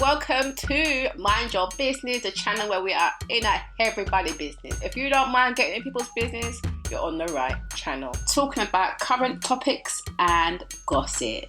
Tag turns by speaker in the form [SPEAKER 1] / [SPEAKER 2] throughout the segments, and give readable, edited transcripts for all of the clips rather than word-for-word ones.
[SPEAKER 1] Welcome to Mind Your Business, the channel where we are in everybody's business. If you don't mind getting in people's business, you're on the right channel. Talking about current topics and gossip.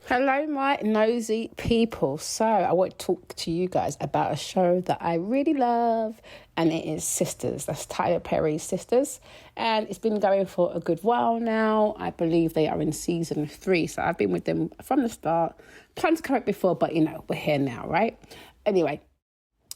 [SPEAKER 1] Hello, my nosy people. So I want to talk to you guys about a show that I really love, and it is Sistas. That's Tyler Perry Sistas, and it's been going for a good while now. I believe they are in season 3, so I've been with them from the start. Planned to come back before, but we're here now, right? Anyway,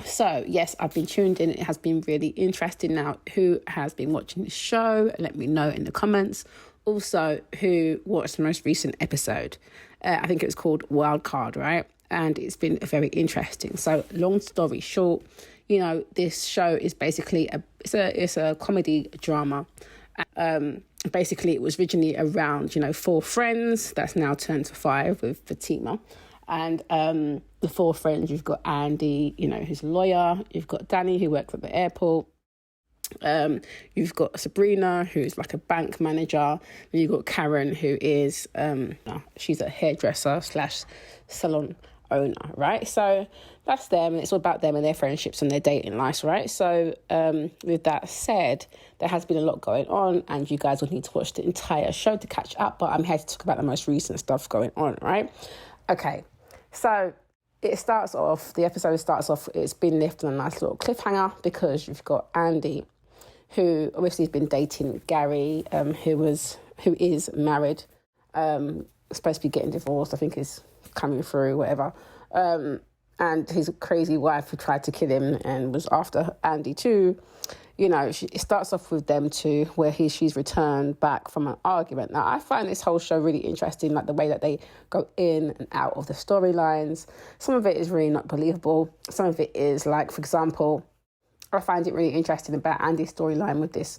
[SPEAKER 1] so yes, I've been tuned in. It has been really interesting. Now, who has been watching the show? Let me know in the comments. Also, who watched the most recent episode? I think it was called WildCard, right? And it's been very interesting. So, long story short, this show is basically it's a comedy drama. Basically, it was originally around 4 friends that's now turned to 5 with Fatima, and the 4 friends, you've got Andy, who's a lawyer. You've got Danny, who works at the airport. You've got Sabrina, who's like a bank manager. Then you've got Karen, who is she's a hairdresser / salon owner, right? So that's them, and it's all about them and their friendships and their dating lives, right? So with that said, there has been a lot going on, and you guys will need to watch the entire show to catch up, but I'm here to talk about the most recent stuff going on, right? Okay, so the episode starts off, it's been left on a nice little cliffhanger because you've got Andy, who obviously has been dating Gary, who is married, supposed to be getting divorced, I think is coming through, whatever. And his crazy wife who tried to kill him and was after Andy too. It starts off with them two, where she's returned back from an argument. Now, I find this whole show really interesting, like the way that they go in and out of the storylines. Some of it is really not believable. Some of it is, like, for example, I find it really interesting about Andy's storyline with this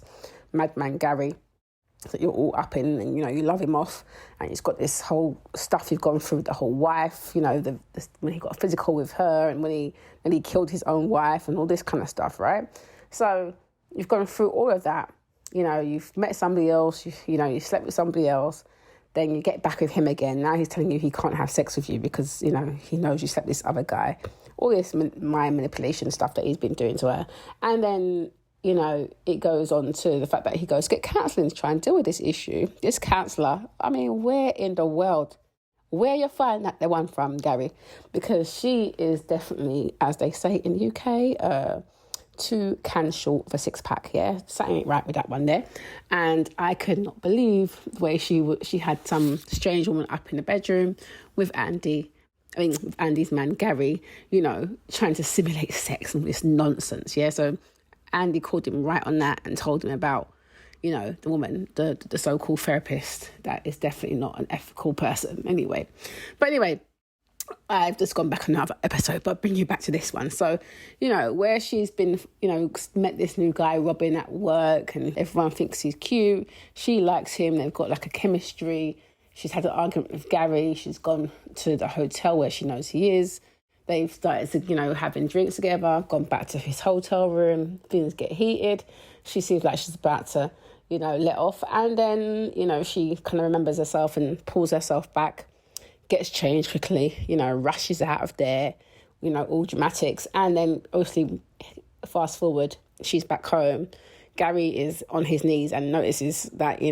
[SPEAKER 1] madman Gary that you're all up in, and you love him off, and he's got this whole stuff you've gone through with the whole wife, when he got physical with her, and when he killed his own wife, and all this kind of stuff, right? So you've gone through all of that. You've met somebody else, you slept with somebody else, then you get back with him again. Now he's telling you he can't have sex with you because he knows you slept with this other guy. All this mind manipulation stuff that he's been doing to her, and then it goes on to the fact that he goes to get counselling to try and deal with this issue. This counsellor, where in the world, where you find that the one from, Gary? Because she is definitely, as they say in the UK, 2 cans short of a 6-pack, yeah? Something ain't right with that one there. And I could not believe the way she had some strange woman up in the bedroom with Andy. With Andy's man, Gary, trying to simulate sex and this nonsense, yeah? So Andy called him right on that and told him about, the woman, the so-called therapist, that is definitely not an ethical person anyway. But anyway, I've just gone back on another episode, but bring you back to this one. So, where she's been, met this new guy, Robin, at work, and everyone thinks he's cute. She likes him. They've got like a chemistry. She's had an argument with Gary. She's gone to the hotel where she knows he is. They've started to, having drinks together, gone back to his hotel room. Things get heated. She seems like she's about to, let off. And then, she kind of remembers herself and pulls herself back, gets changed quickly, rushes out of there, all dramatics. And then, obviously, fast forward, she's back home. Gary is on his knees and notices that,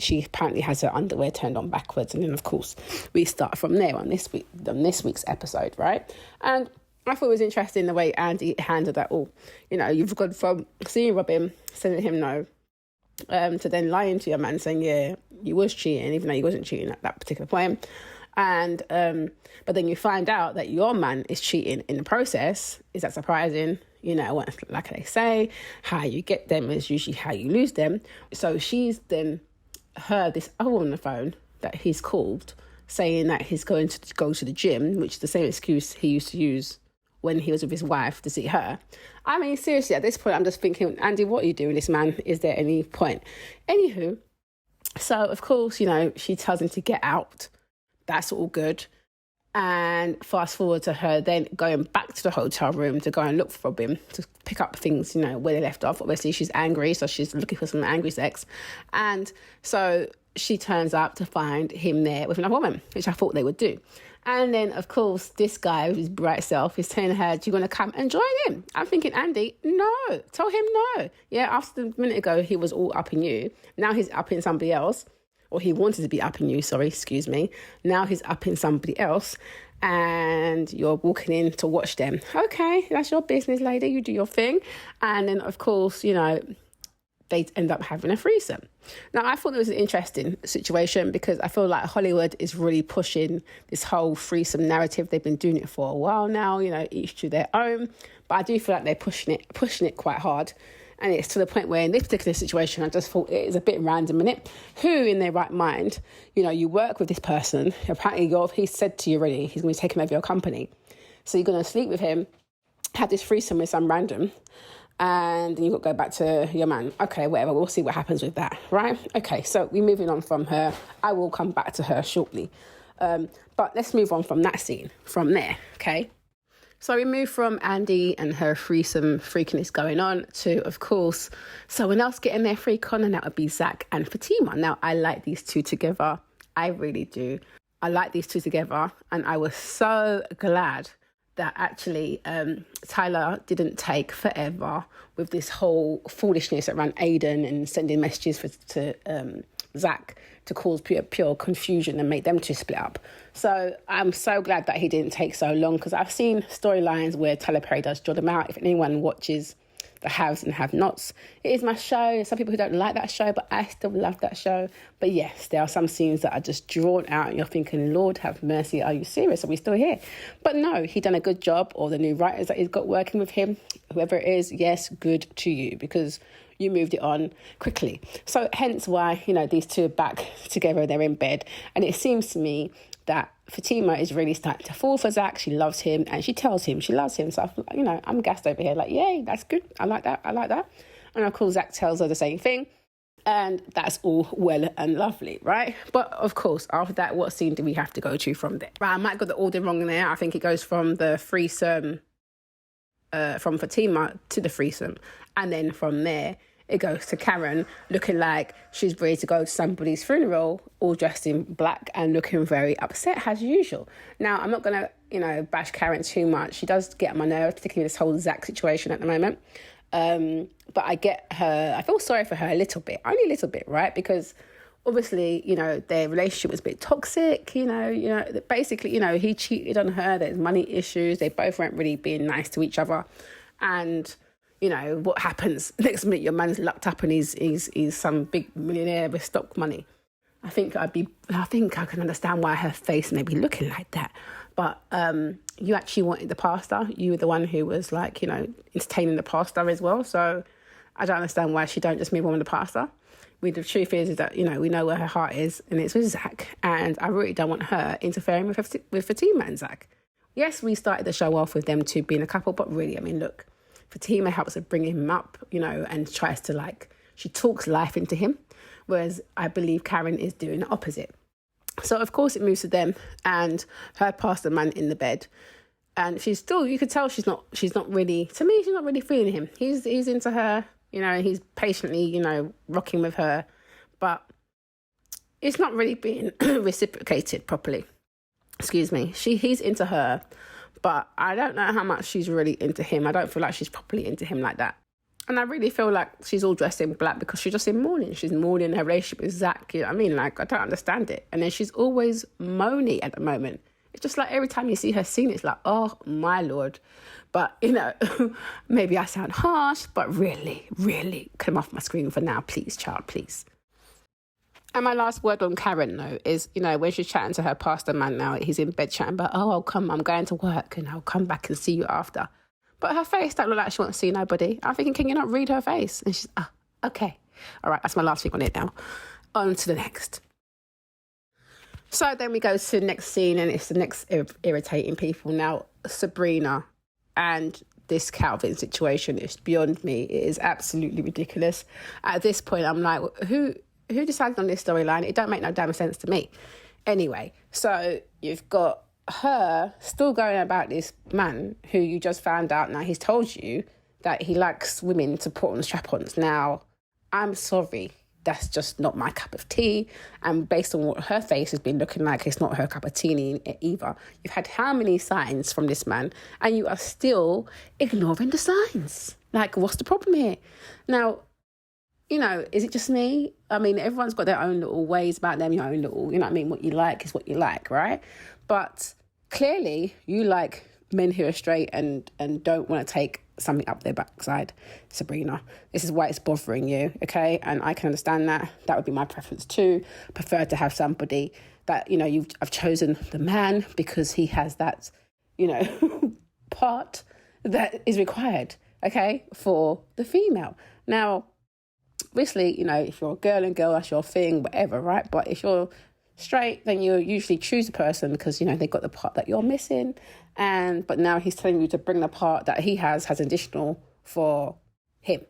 [SPEAKER 1] she apparently has her underwear turned on backwards. And then, of course, we start from there on this week's episode, right? And I thought it was interesting the way Andy handled that all. You've gone from seeing Robin, sending him no, to then lying to your man, saying, yeah, you was cheating, even though you wasn't cheating at that particular point. And but then you find out that your man is cheating in the process. Is that surprising? Like they say, how you get them is usually how you lose them. So she's then heard this other on the phone that he's called, saying that he's going to go to the gym, which is the same excuse he used to use when he was with his wife to see her. Seriously, at this point, I'm just thinking, Andy, what are you doing, this man? Is there any point? Anywho, so of course, she tells him to get out. That's all good. And fast forward to her then going back to the hotel room to go and look for Robin to pick up things, where they left off. Obviously, she's angry, so she's looking for some angry sex. And so she turns up to find him there with another woman, which I thought they would do. And then, of course, this guy with his bright self is telling her, do you want to come and join him? I'm thinking, Andy, no. Tell him no. Yeah, after a minute ago, he was all up in you. Now he's up in somebody else. Or he wanted to be up in you, sorry, excuse me. Now he's up in somebody else. And you're walking in to watch them. Okay, that's your business, lady. You do your thing. And then, of course, you know, they end up having a threesome. Now, I thought it was an interesting situation because I feel like Hollywood is really pushing this whole threesome narrative. They've been doing it for a while now, you know, each to their own. But I do feel like they're pushing it quite hard. And it's to the point where in this particular situation, I just thought it is a bit random, innit? Who in their right mind, you know, you work with this person, apparently he said to you already, he's going to be taking over your company. So you're going to sleep with him, have this threesome with some random, and then you've got to go back to your man. Okay, whatever, we'll see what happens with that, right? Okay, so we're moving on from her. I will come back to her shortly. But let's move on from that scene, from there, okay? So we move from Andy and her threesome freakiness going on to, of course, someone else getting their freak on, and that would be Zach and Fatima. Now, I like these two together. I really do. I like these two together, and I was so glad that actually Tyler didn't take forever with this whole foolishness around Aiden and sending messages to Zach to cause pure confusion and make them two split up. So I'm so glad that he didn't take so long, because I've seen storylines where Tyler Perry does draw them out. If anyone watches the haves and have-nots, it is my show. There's some people who don't like that show, but I still love that show. But yes, there are some scenes that are just drawn out and you're thinking, Lord have mercy, are you serious? Are we still here? But no, he done a good job, or the new writers that he's got working with him, whoever it is, yes, good to you, because you moved it on quickly. So hence why, you know, these two are back together, they're in bed. And it seems to me that Fatima is really starting to fall for Zach. She loves him, and she tells him she loves him. So, you know, I'm gassed over here like, yay, that's good. I like that. And of course, Zach tells her the same thing. And that's all well and lovely, right? But of course, after that, what scene do we have to go to from there? Right, I might have got the order wrong there. I think it goes from the threesome, from Fatima to the threesome. And then from there, it goes to Karen looking like she's ready to go to somebody's funeral, all dressed in black and looking very upset as usual. Now, I'm not going to, you know, bash Karen too much. She does get on my nerves, particularly this whole Zach situation at the moment. But I get her, I feel sorry for her a little bit, only a little bit, right? Because obviously, you know, their relationship was a bit toxic, you know, basically, you know, he cheated on her, there's money issues, they both weren't really being nice to each other. And, you know, what happens next minute, your man's locked up and he's some big millionaire with stock money. I think I can understand why her face may be looking like that. But you actually wanted the pastor. You were the one who was like, you know, entertaining the pastor as well. So I don't understand why she don't just move on with the pastor. The truth is that, you know, we know where her heart is, and it's with Zach. And I really don't want her interfering with Fatima and Zach. Yes, we started the show off with them two being a couple, but really, I mean, look, Fatima helps her bring him up, you know, and tries to, like, she talks life into him, whereas I believe Karen is doing the opposite. So, of course, it moves to them and her pastor man in the bed. And she's still, you could tell she's not really, to me, she's not really feeling him. He's into her, you know, he's patiently, you know, rocking with her. But it's not really being reciprocated properly. Excuse me. He's into her, but I don't know how much she's really into him. I don't feel like she's properly into him like that. And I really feel like she's all dressed in black because she's just in mourning. She's mourning her relationship with Zach. You know what I mean? Like, I don't understand it. And then she's always moany at the moment. It's just like every time you see her scene, it's like, oh, my Lord. But, you know, maybe I sound harsh, but really, really, come off my screen for now, please, child, please. And my last word on Karen, though, is, you know, when she's chatting to her pastor man now, he's in bed chatting about, oh, I'll come, I'm going to work and I'll come back and see you after. But her face don't look like she wants to see nobody. I'm thinking, can you not read her face? And she's, okay. All right, that's my last thing on it now. On to the next. So then we go to the next scene, and it's the next irritating people. Now, Sabrina and this Calvin situation is beyond me. It is absolutely ridiculous. At this point, I'm like, who decided on this storyline? It don't make no damn sense to me. Anyway, so you've got her still going about this man who you just found out now he's told you that he likes women to put on strap-ons. Now, I'm sorry. that's just not my cup of tea. And based on what her face has been looking like, it's not her cup of tea either. You've had how many signs from this man and you are still ignoring the signs? Like, what's the problem here? Now, you know, is it just me? I mean, everyone's got their own little ways about them, your own little, you know what I mean? What you like is what you like, right? But clearly you like men who are straight and don't want to take something up their backside, Sabrina. This is why it's bothering you, okay? And I can understand that. That would be my preference too. Prefer to have somebody that, you know, I've chosen the man because he has that, you know, part that is required, okay, for the female. Now, obviously, you know, if you're a girl and girl, that's your thing, whatever, right? But if you're straight, then you usually choose a person because, you know, they've got the part that you're missing. But now he's telling you to bring the part that he has additional for him.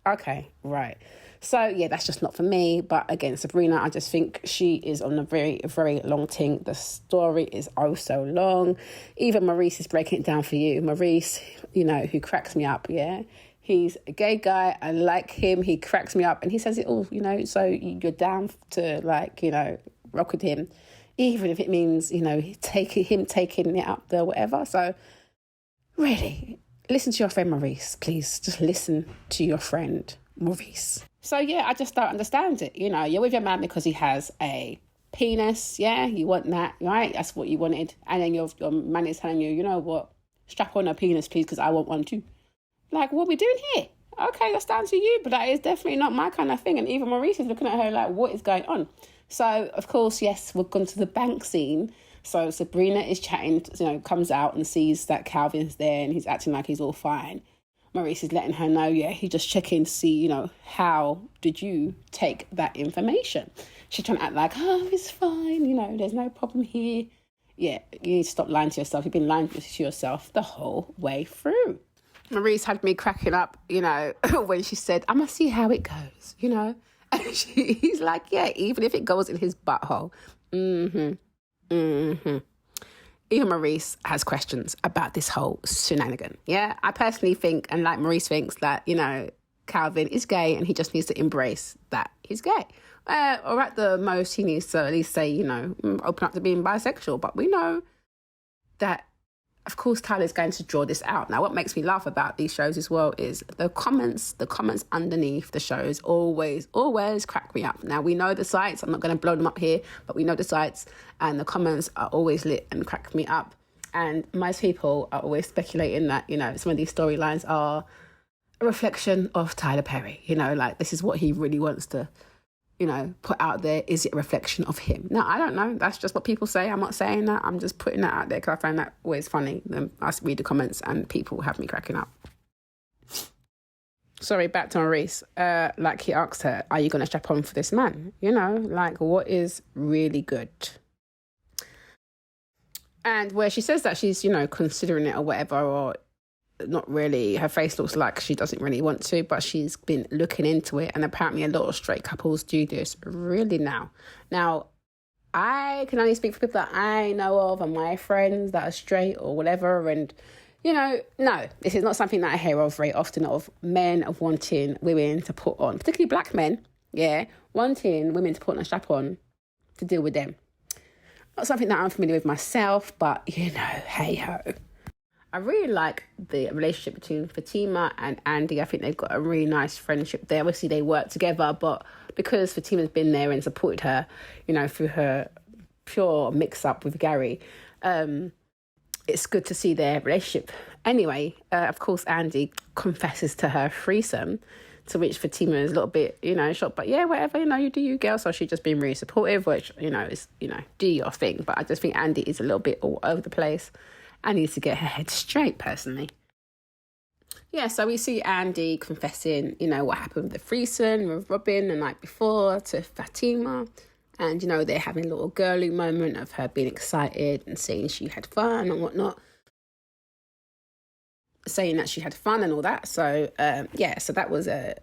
[SPEAKER 1] Okay, right. So, yeah, that's just not for me. But again, Sabrina, I just think she is on a very, very long thing. The story is oh so long. Even Maurice is breaking it down for you. Maurice, you know, who cracks me up, yeah? He's a gay guy. I like him. He cracks me up. And he says it all, you know, so you're down to, like, you know, rock with him, even if it means, you know, taking it up there, whatever. So really, listen to your friend Maurice, please. Just listen to your friend Maurice. So yeah, I just don't understand it. You know, you're with your man because he has a penis. Yeah, you want that, right? That's what you wanted. And then your man is telling you, you know what, strap on a penis, please, because I want one too. Like, what are we doing here? Okay, that's down to you, but that is definitely not my kind of thing. And even Maurice is looking at her like, what is going on? So, of course, yes, we've gone to the bank scene. So Sabrina is chatting, you know, comes out and sees that Calvin's there and he's acting like he's all fine. Maurice is letting her know, yeah, he just checking to see, you know, how did you take that information? She's trying to act like, oh, it's fine, you know, there's no problem here. Yeah, you need to stop lying to yourself. You've been lying to yourself the whole way through. Maurice had me cracking up, you know, when she said, I'm going to see how it goes, you know. And he's like, yeah, even if it goes in his butthole. Even Maurice has questions about this whole shenanigan. Yeah, I personally think, and like Maurice thinks, that, you know, Calvin is gay and he just needs to embrace that he's gay. Or at the most, he needs to at least say, you know, open up to being bisexual. But we know that, of course, Tyler's going to draw this out. Now, what makes me laugh about these shows as well is the comments underneath the shows always crack me up. Now, we know the sites. I'm not going to blow them up here, but we know the sites and the comments are always lit and crack me up. And most people are always speculating that, you know, some of these storylines are a reflection of Tyler Perry. You know, like, this is what he really wants to, you know, put out there. Is it a reflection of him? No, I don't know. That's just what people say. I'm not saying that. I'm just putting that out there because I find that always funny. I read the comments and people have me cracking up. Sorry, back to Maurice. Like, he asked her, are you going to strap on for this man? You know, like, what is really good? And where she says that she's, you know, considering it or whatever, or not really, her face looks like she doesn't really want to, but she's been looking into it, and apparently a lot of straight couples do this really now. Now, I can only speak for people that I know of and my friends that are straight or whatever, and, you know, no, this is not something that I hear of very often, of men of wanting women to put on, particularly black men, yeah, wanting women to put on a strap on to deal with them. Not something that I'm familiar with myself, but, you know, hey-ho. I really like the relationship between Fatima and Andy. I think they've got a really nice friendship there. Obviously, they work together, but because Fatima's been there and supported her, you know, through her pure mix-up with Gary, it's good to see their relationship. Anyway, of course, Andy confesses to her threesome, to which Fatima is a little bit, you know, shocked. But yeah, whatever, you know, you do you, girl. So she's just been really supportive, which, you know, is, you know, do your thing. But I just think Andy is a little bit all over the place. I need to get her head straight, personally. Yeah, so we see Andy confessing, you know, what happened with the threesome with Robin the night before to Fatima. And, you know, they're having a little girly moment of her being excited and saying she had fun and whatnot. Saying that she had fun and all that. So, yeah, so that was a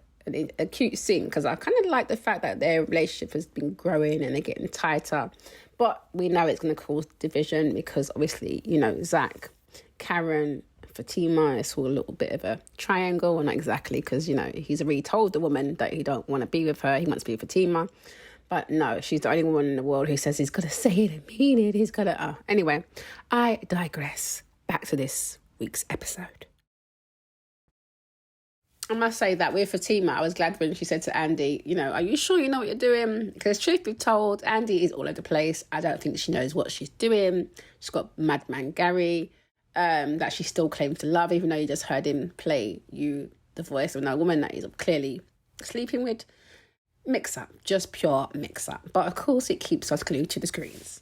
[SPEAKER 1] cute scene, because I kind of like the fact that their relationship has been growing and they're getting tighter. But we know it's going to cause division because obviously, you know, Zach, Karen, Fatima. It's all a little bit of a triangle, and not exactly, because, you know, he's already told the woman that he don't want to be with her. He wants to be with Fatima. But no, she's the only woman in the world who says he's got to say it and mean it. He's got to... Anyway, I digress. Back to this week's episode. I must say that with Fatima, I was glad when she said to Andy, you know, are you sure you know what you're doing? Because truth be told, Andy is all over the place. I don't think she knows what she's doing. She's got Madman Gary that she still claims to love, even though you just heard him play you the voice of a woman that he's clearly sleeping with. Mix up, just pure mix up. But of course, it keeps us glued to the screens.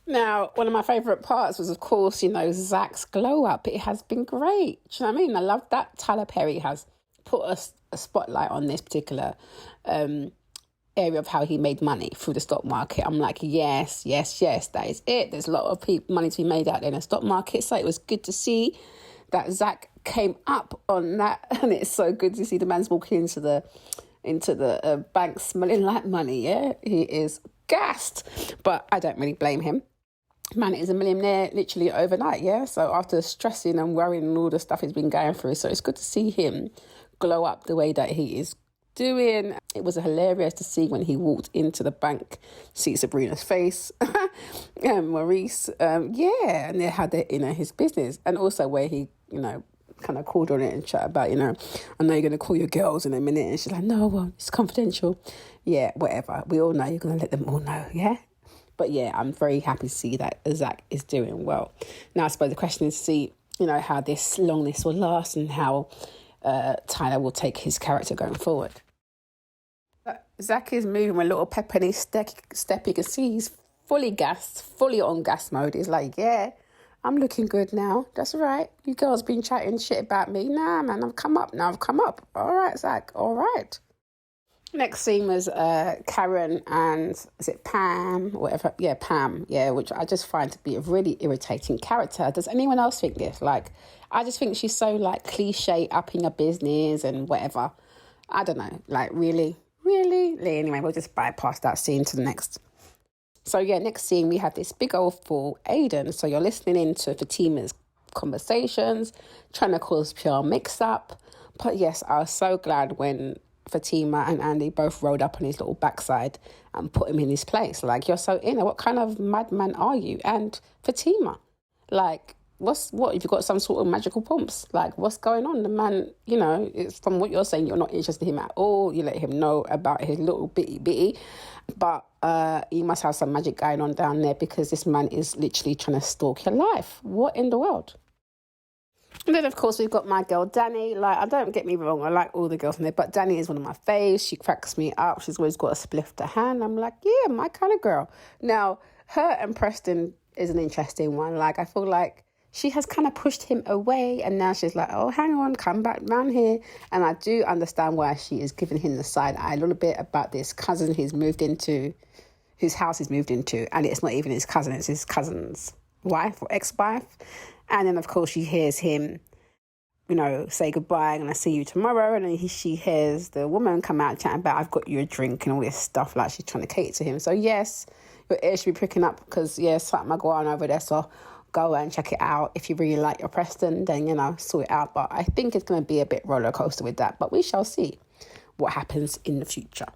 [SPEAKER 1] Now, one of my favourite parts was, of course, you know, Zach's glow up. It has been great. Do you know what I mean? I love that Tyler Perry has put a spotlight on this particular area of how he made money through the stock market. I'm like, yes, that is it. There's a lot of money to be made out there in the stock market. So it was good to see that Zach came up on that. And it's so good to see the man's walking into the bank smelling like money. Yeah, he is gassed, but I don't really blame him. Man is a millionaire literally overnight. Yeah, so after stressing and worrying and all the stuff he's been going through, so it's good to see him glow up the way that he is doing. It was hilarious to see when he walked into the bank, see Sabrina's face and Maurice, and they had his business, and also where he, you know, kind of called on it and chat about, you know, I know you're going to call your girls in a minute. And she's like, no, well, it's confidential. Yeah, whatever. We all know you're going to let them all know, yeah? But yeah, I'm very happy to see that Zach is doing well. Now, I suppose the question is to see, you know, how this longness will last and how Tyler will take his character going forward. Zach is moving with a little pep in his step. You can see he's fully gassed, fully on gas mode. He's like, yeah, I'm looking good now. That's right. You girls been chatting shit about me. Nah, man, I've come up now. All right, Zach. All right. Next scene was Karen and, is it Pam? Whatever. Yeah, Pam. Yeah, which I just find to be a really irritating character. Does anyone else think this? Like, I just think she's so, like, cliche, up in your business and whatever. I don't know. Like, really? Anyway, we'll just bypass that scene to the next. So, yeah, next scene, we have this big old fool, Aiden. So you're listening into Fatima's conversations, trying to cause pure mix-up. But, yes, I was so glad when Fatima and Andy both rode up on his little backside and put him in his place. Like, you're so inner. What kind of madman are you? And Fatima, like, what if you've got some sort of magical pumps? Like, what's going on? The man, you know, it's from what you're saying, you're not interested in him at all. You let him know about his little bitty. But you must have some magic going on down there, because this man is literally trying to stalk your life. What in the world? And then, of course, we've got my girl, Danny. Like, don't get me wrong, I like all the girls in there, but Danny is one of my faves. She cracks me up. She's always got a spliff to hand. I'm like, yeah, my kind of girl. Now, her and Preston is an interesting one. Like, I feel like she has kind of pushed him away, and now she's like, oh, hang on, come back round here. And I do understand why she is giving him the side eye a little bit about this cousin whose house he's moved into, and it's not even his cousin, it's his cousin's wife or ex-wife. And then, of course, she hears him, you know, say goodbye, and I see you tomorrow. And then she hears the woman come out chatting about, I've got you a drink and all this stuff, like she's trying to cater to him. So, yes, your ears should be pricking up, because, yeah, something going on over there. So go and check it out. If you really like your Preston, then, you know, sort it out. But I think it's going to be a bit roller coaster with that. But we shall see what happens in the future.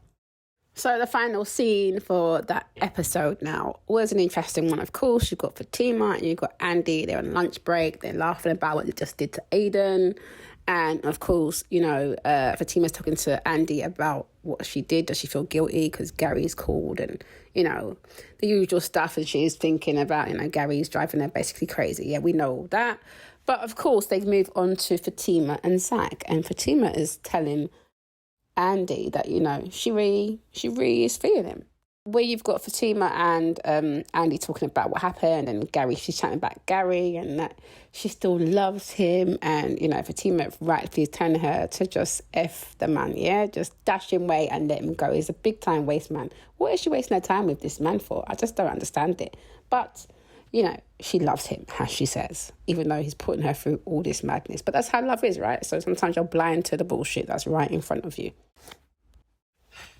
[SPEAKER 1] So the final scene for that episode now was an interesting one. Of course, you've got Fatima and you've got Andy. They're on lunch break. They're laughing about what they just did to Aiden. And, of course, you know, Fatima's talking to Andy about what she did. Does she feel guilty because Gary's called? And, you know, the usual stuff. And she's thinking about, you know, Gary's driving her basically crazy. Yeah, we know all that. But, of course, they move on to Fatima and Zach. And Fatima is telling Andy that, you know, she really is feeling him. Where you've got Fatima and Andy talking about what happened, and Gary, she's chatting about Gary and that she still loves him, and, you know, Fatima rightly is telling her to just F the man, yeah? Just dash him away and let him go. He's a big time waste man. What is she wasting her time with this man for? I just don't understand it. But, you know, she loves him, as she says, even though he's putting her through all this madness. But that's how love is, right? So sometimes you're blind to the bullshit that's right in front of you.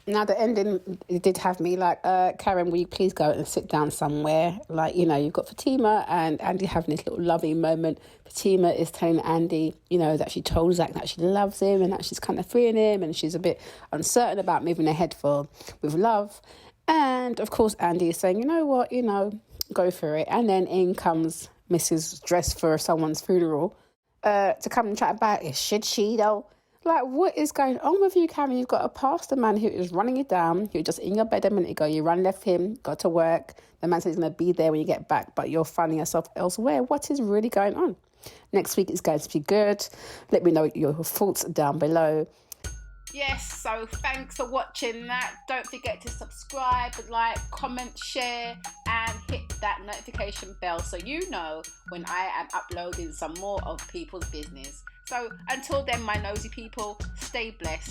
[SPEAKER 1] Now, the ending, it did have me like, Karen, will you please go and sit down somewhere? Like, you know, you've got Fatima and Andy having this little loving moment. Fatima is telling Andy, you know, that she told Zach that she loves him and that she's kind of freeing him, and she's a bit uncertain about moving ahead with love. And, of course, Andy is saying, you know what, you know, go for it. And then in comes Mrs. Dressed for someone's funeral to come and chat about it. Should she, though? Like, what is going on with you, Karen? You've got a pastor man who is running you down. You're just in your bed a minute ago. You left him, got to work. The man said he's going to be there when you get back, but you're finding yourself elsewhere. What is really going on? Next week is going to be good. Let me know your thoughts down below. Yes, so thanks for watching that. Don't forget to subscribe, like, comment, share, and hit that notification bell so you know when I am uploading some more of people's business. So until then, my nosy people, stay blessed.